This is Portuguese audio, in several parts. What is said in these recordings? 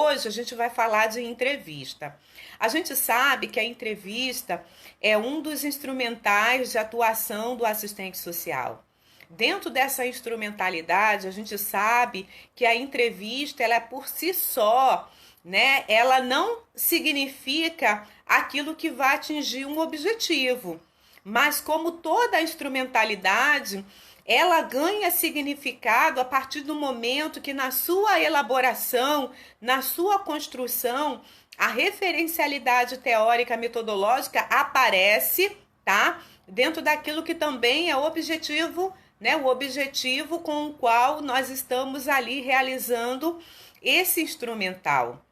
Hoje a gente vai falar de entrevista. A gente sabe que a entrevista é um dos instrumentais de atuação do assistente social. Dentro dessa instrumentalidade, a gente sabe que a entrevista, ela é por si só, né? Ela não significa aquilo que vai atingir um objetivo. Mas como toda a instrumentalidade, ela ganha significado a partir do momento que na sua elaboração, na sua construção, a referencialidade teórica metodológica aparece, tá? Dentro daquilo que também é o objetivo, né? O objetivo com o qual nós estamos ali realizando esse instrumental.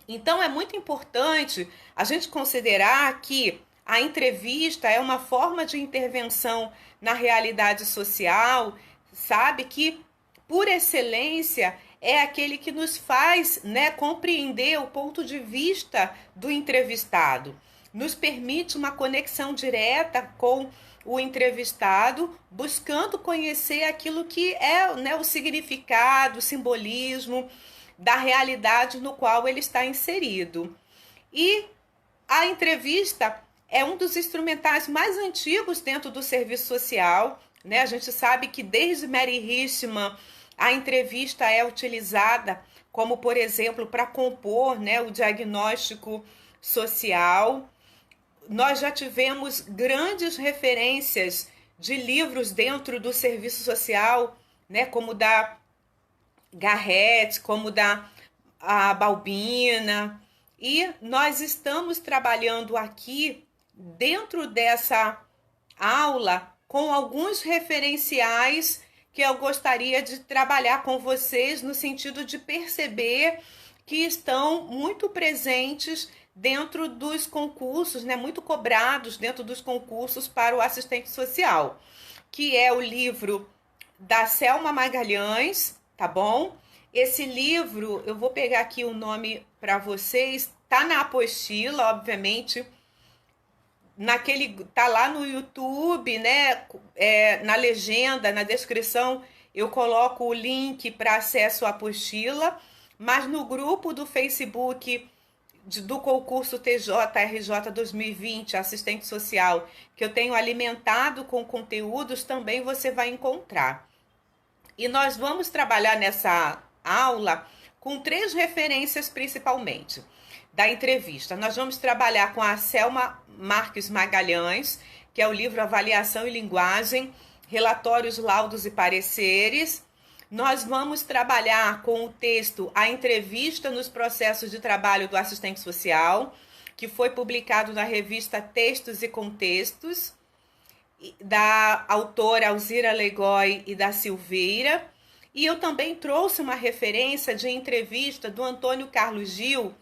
Então é muito importante a gente considerar que a entrevista é uma forma de intervenção na realidade social, sabe? Que, por excelência, é aquele que nos faz, né, compreender o ponto de vista do entrevistado. Nos permite uma conexão direta com o entrevistado, buscando conhecer aquilo que é, né, o significado, o simbolismo da realidade no qual ele está inserido. E a entrevista é um dos instrumentais mais antigos dentro do serviço social, né? A gente sabe que desde Mary Richman a entrevista é utilizada como, por exemplo, para compor, né, o diagnóstico social. Nós já tivemos grandes referências de livros dentro do serviço social, né, como da Garrett, como da Balbina, e nós estamos trabalhando aqui dentro dessa aula com alguns referenciais que eu gostaria de trabalhar com vocês no sentido de perceber que estão muito presentes dentro dos concursos, né, muito cobrados dentro dos concursos para o assistente social, que é o livro da Selma Magalhães, tá bom? Esse livro, eu vou pegar aqui o nome para vocês, tá na apostila, obviamente, tá lá no YouTube, né? Na legenda, na descrição, eu coloco o link para acesso à apostila, mas no grupo do Facebook do concurso TJRJ 2020, assistente social, que eu tenho alimentado com conteúdos, também você vai encontrar. E nós vamos trabalhar nessa aula com 3 referências principalmente da entrevista. Nós vamos trabalhar com a Selma Marques Magalhães, que é o livro Avaliação e Linguagem, Relatórios, Laudos e Pareceres. Nós vamos trabalhar com o texto A Entrevista nos Processos de Trabalho do Assistente Social, que foi publicado na revista Textos e Contextos, da autora Alzira Legói e da Silveira. E eu também trouxe uma referência de entrevista do Antônio Carlos Gil,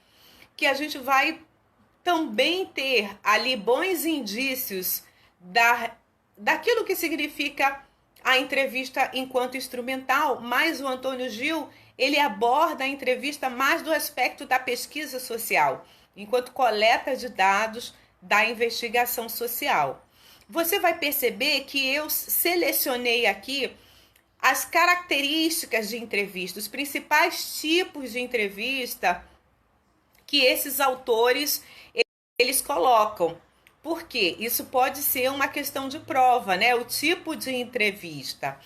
que a gente vai também ter ali bons indícios daquilo que significa a entrevista enquanto instrumental, mas o Antônio Gil, ele aborda a entrevista mais do aspecto da pesquisa social, enquanto coleta de dados da investigação social. Você vai perceber que eu selecionei aqui as características de entrevista, os principais tipos de entrevista que esses autores eles colocam. Porque isso pode ser uma questão de prova, né? O tipo de entrevista.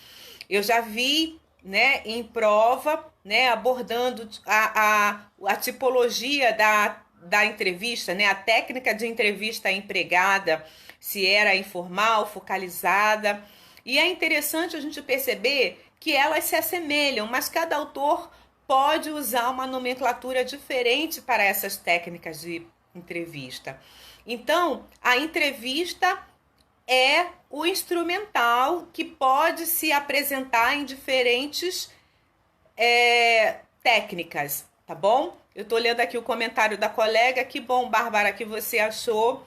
Eu já vi, né, em prova, né, abordando a tipologia da entrevista, né? A técnica de entrevista empregada, se era informal, focalizada. E é interessante a gente perceber que elas se assemelham, mas cada autor pode usar uma nomenclatura diferente para essas técnicas de entrevista. Então, a entrevista é o instrumental que pode se apresentar em diferentes técnicas, tá bom? Eu tô lendo aqui o comentário da colega. Que bom, Bárbara, que você achou.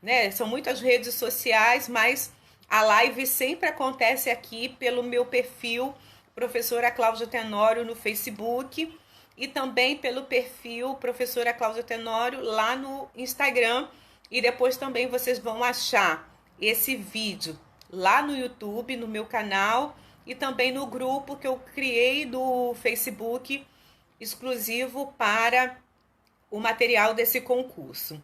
Né, são muitas redes sociais, mas a live sempre acontece aqui pelo meu perfil, professora Cláudia Tenório, no Facebook, e também pelo perfil professora Cláudia Tenório lá no Instagram. E depois também vocês vão achar esse vídeo lá no YouTube, no meu canal, e também no grupo que eu criei do Facebook exclusivo para o material desse concurso.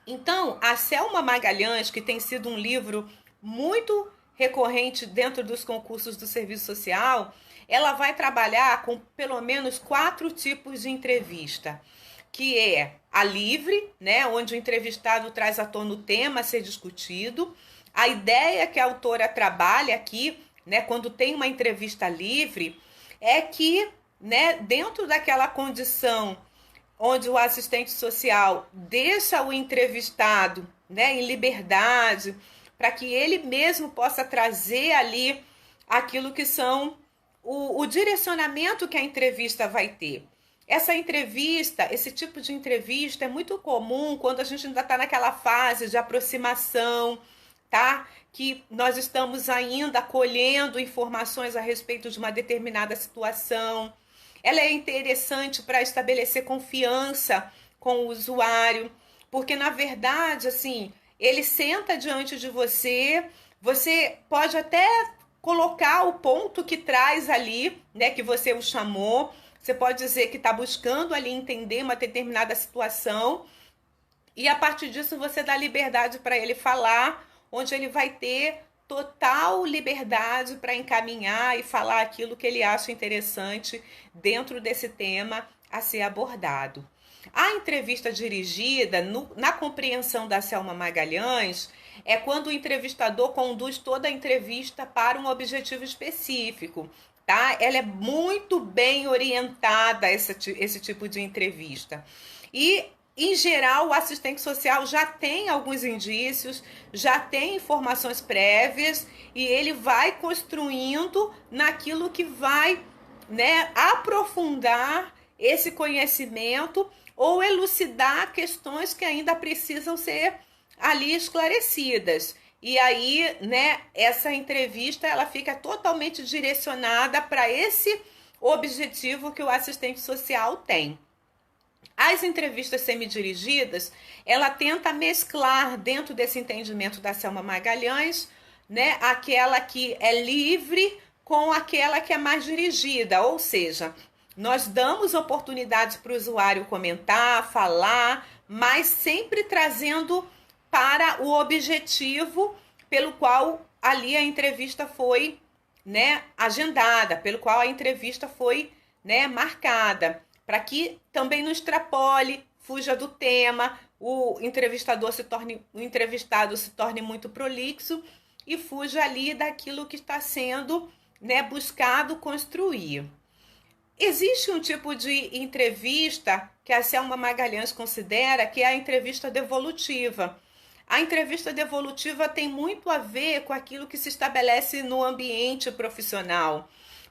Então, a Selma Magalhães, que tem sido um livro muito recorrente dentro dos concursos do Serviço Social, ela vai trabalhar com pelo menos 4 tipos de entrevista, que é a livre, né, onde o entrevistado traz à tona o tema a ser discutido, a ideia que a autora trabalha aqui, né, quando tem uma entrevista livre, é que, né, dentro daquela condição onde o assistente social deixa o entrevistado, né, em liberdade, para que ele mesmo possa trazer ali aquilo que são o direcionamento que a entrevista vai ter. Essa entrevista, esse tipo de entrevista é muito comum quando a gente ainda está naquela fase de aproximação, tá? Que nós estamos ainda colhendo informações a respeito de uma determinada situação. Ela é interessante para estabelecer confiança com o usuário, porque na verdade, assim, ele senta diante de você, você pode até colocar o ponto que traz ali, né, que você o chamou. Você pode dizer que está buscando ali entender uma determinada situação e a partir disso você dá liberdade para ele falar, onde ele vai ter total liberdade para encaminhar e falar aquilo que ele acha interessante dentro desse tema a ser abordado. A entrevista dirigida, na compreensão da Selma Magalhães, é quando o entrevistador conduz toda a entrevista para um objetivo específico, tá? Ela é muito bem orientada, esse tipo de entrevista. E, em geral, o assistente social já tem alguns indícios, já tem informações prévias e ele vai construindo naquilo que vai, né, aprofundar esse conhecimento ou elucidar questões que ainda precisam ser ali esclarecidas. E aí, né, essa entrevista ela fica totalmente direcionada para esse objetivo que o assistente social tem. As entrevistas semidirigidas, ela tenta mesclar dentro desse entendimento da Selma Magalhães, né, aquela que é livre com aquela que é mais dirigida, ou seja, nós damos oportunidades para o usuário comentar, falar, mas sempre trazendo para o objetivo pelo qual ali a entrevista foi, né, agendada, pelo qual a entrevista foi, né, marcada, para que também não extrapole, fuja do tema, o entrevistado se torne muito prolixo e fuja ali daquilo que está sendo, né, buscado construir. Existe um tipo de entrevista que a Selma Magalhães considera que é a entrevista devolutiva. A entrevista devolutiva tem muito a ver com aquilo que se estabelece no ambiente profissional.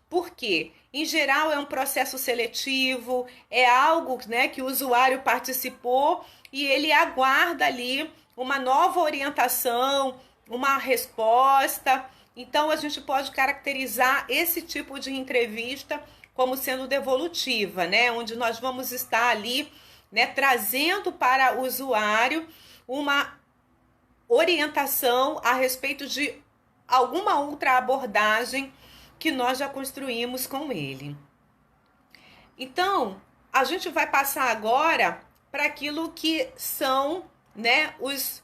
Por quê? Em geral, é um processo seletivo, é algo, né, que o usuário participou e ele aguarda ali uma nova orientação, uma resposta. Então, a gente pode caracterizar esse tipo de entrevista como sendo devolutiva, né, onde nós vamos estar ali, né, trazendo para o usuário uma orientação a respeito de alguma outra abordagem que nós já construímos com ele. Então, a gente vai passar agora para aquilo que são, né, os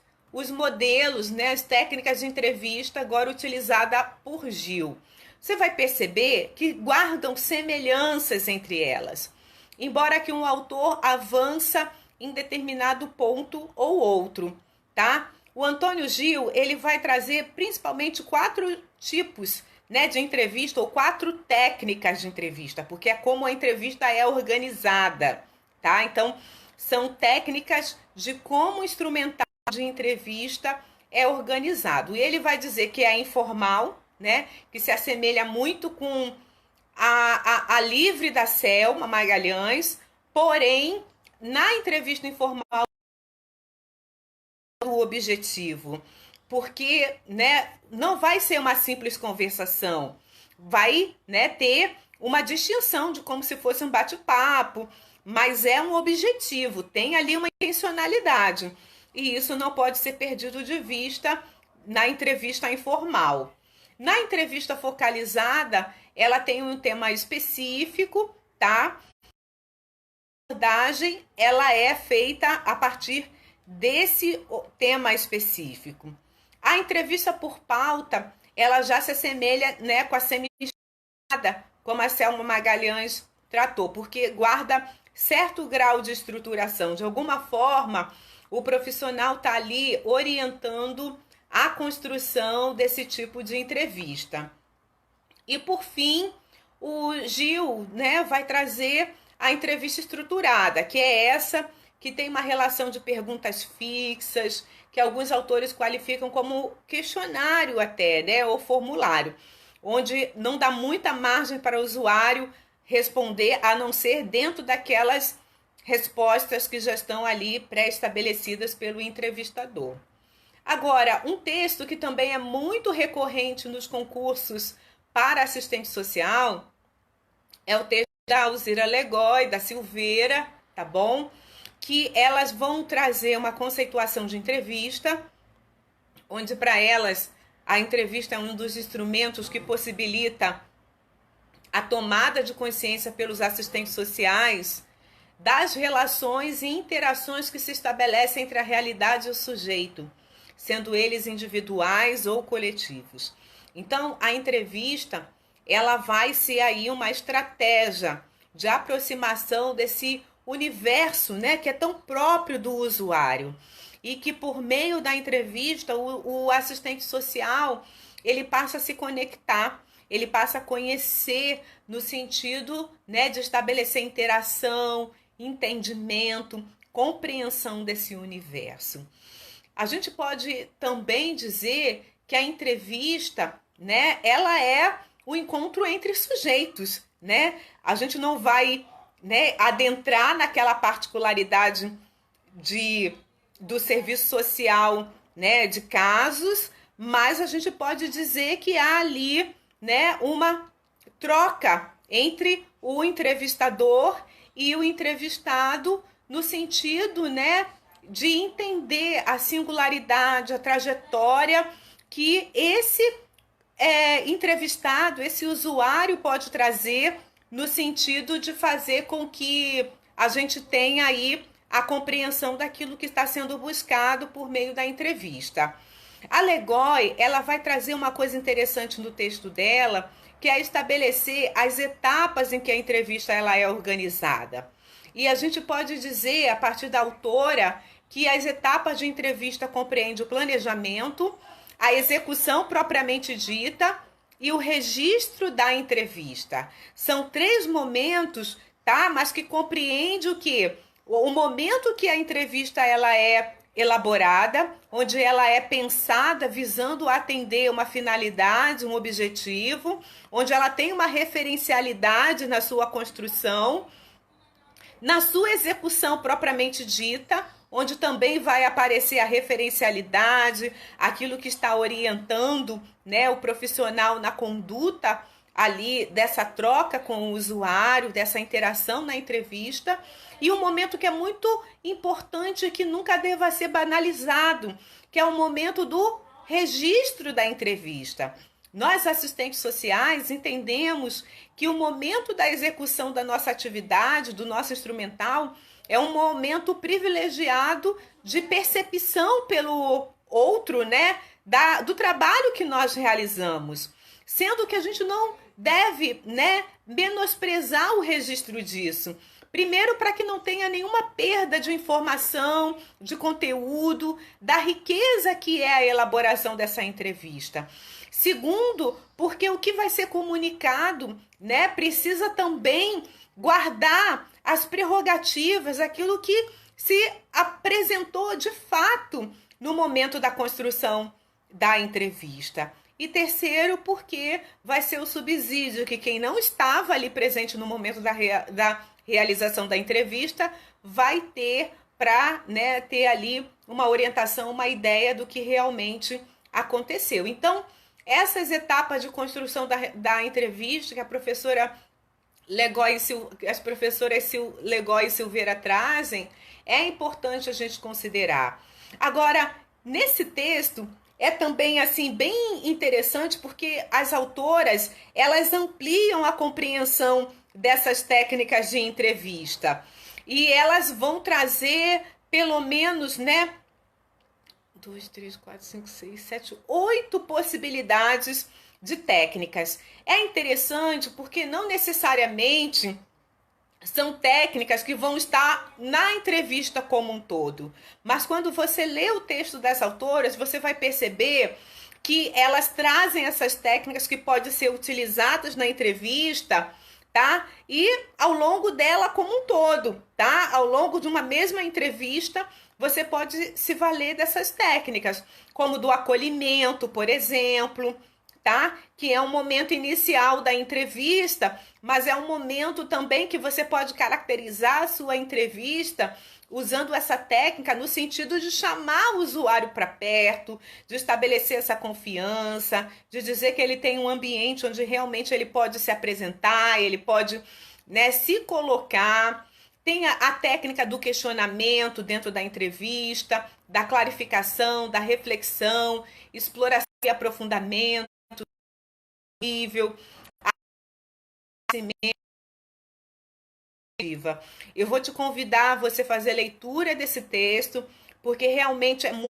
modelos, né, as técnicas de entrevista agora utilizada por Gil. Você vai perceber que guardam semelhanças entre elas, embora que um autor avança em determinado ponto ou outro, tá? O Antônio Gil, ele vai trazer principalmente 4 tipos, né, de entrevista ou 4 técnicas de entrevista, porque é como a entrevista é organizada, tá? Então, são técnicas de como o instrumental de entrevista é organizado. E ele vai dizer que é informal, né, que se assemelha muito com a livre da Selma Magalhães, porém, na entrevista informal, o objetivo, porque, né, não vai ser uma simples conversação, vai, né, ter uma distinção de como se fosse um bate-papo, mas é um objetivo, tem ali uma intencionalidade, e isso não pode ser perdido de vista na entrevista informal. Na entrevista focalizada, ela tem um tema específico, tá? abordagem ela é feita a partir desse tema específico. A entrevista por pauta, ela já se assemelha, né, com a semi-estruturada, como a Selma Magalhães tratou, porque guarda certo grau de estruturação. De alguma forma, o profissional está ali orientando a construção desse tipo de entrevista. E por fim, o Gil, né, vai trazer a entrevista estruturada, que é essa que tem uma relação de perguntas fixas, que alguns autores qualificam como questionário até, né, ou formulário, onde não dá muita margem para o usuário responder, a não ser dentro daquelas respostas que já estão ali pré-estabelecidas pelo entrevistador. Agora, um texto que também é muito recorrente nos concursos para assistente social é o texto da Alzira Legói, da Silveira, tá bom? Que elas vão trazer uma conceituação de entrevista, onde para elas a entrevista é um dos instrumentos que possibilita a tomada de consciência pelos assistentes sociais das relações e interações que se estabelecem entre a realidade e o sujeito, sendo eles individuais ou coletivos. Então, a entrevista, ela vai ser aí uma estratégia de aproximação desse universo, né, que é tão próprio do usuário, e que por meio da entrevista o assistente social ele passa a se conectar, ele passa a conhecer no sentido, né, de estabelecer interação, entendimento, compreensão desse universo. A gente pode também dizer que a entrevista, né, ela é o encontro entre sujeitos, né? A gente não vai, né, adentrar naquela particularidade do serviço social, né, de casos, mas a gente pode dizer que há ali, né, uma troca entre o entrevistador e o entrevistado no sentido, né, de entender a singularidade, a trajetória que esse entrevistado, esse usuário pode trazer no sentido de fazer com que a gente tenha aí a compreensão daquilo que está sendo buscado por meio da entrevista. A Legói, ela vai trazer uma coisa interessante no texto dela, que é estabelecer as etapas em que a entrevista ela é organizada. E a gente pode dizer, a partir da autora, que as etapas de entrevista compreendem o planejamento, a execução propriamente dita e o registro da entrevista. São 3 momentos, tá? Mas que compreende o quê? O momento que a entrevista ela é elaborada, onde ela é pensada visando atender uma finalidade, um objetivo, onde ela tem uma referencialidade na sua construção, na sua execução propriamente dita, onde também vai aparecer a referencialidade, aquilo que está orientando, né, o profissional na conduta ali dessa troca com o usuário, dessa interação na entrevista, e um momento que é muito importante e que nunca deva ser banalizado, que é o momento do registro da entrevista. Nós, assistentes sociais, entendemos que o momento da execução da nossa atividade, do nosso instrumental, é um momento privilegiado de percepção pelo outro, né, do trabalho que nós realizamos. Sendo que a gente não deve, né, menosprezar o registro disso. Primeiro, para que não tenha nenhuma perda de informação, de conteúdo, da riqueza que é a elaboração dessa entrevista. Segundo, porque o que vai ser comunicado, né, precisa também guardar as prerrogativas, aquilo que se apresentou de fato no momento da construção da entrevista. E terceiro, porque vai ser o subsídio que quem não estava ali presente no momento da realização da entrevista vai ter para, né, ter ali uma orientação, uma ideia do que realmente aconteceu. Então, essas etapas de construção da entrevista que a professora Legói, as professoras Legói e Silveira trazem, é importante a gente considerar. Agora, nesse texto, é também assim bem interessante porque as autoras, elas ampliam a compreensão dessas técnicas de entrevista. E elas vão trazer pelo menos, né, 2, 3, 4, 5, 6, 7, 8 possibilidades de técnicas. É interessante porque não necessariamente são técnicas que vão estar na entrevista como um todo. Mas quando você lê o texto das autoras, você vai perceber que elas trazem essas técnicas que podem ser utilizadas na entrevista, tá? E ao longo dela como um todo, tá? Ao longo de uma mesma entrevista, você pode se valer dessas técnicas, como do acolhimento, por exemplo, tá? Que é um momento inicial da entrevista, mas é um momento também que você pode caracterizar a sua entrevista usando essa técnica no sentido de chamar o usuário para perto, de estabelecer essa confiança, de dizer que ele tem um ambiente onde realmente ele pode se apresentar, ele pode, né, se colocar. Tem a técnica do questionamento dentro da entrevista, da clarificação, da reflexão, exploração e aprofundamento nível. Eu vou te convidar a você fazer leitura desse texto, porque realmente é muito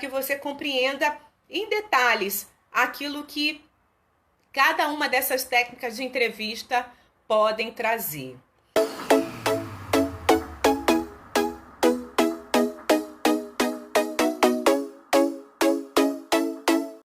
que você compreenda em detalhes aquilo que cada uma dessas técnicas de entrevista podem trazer.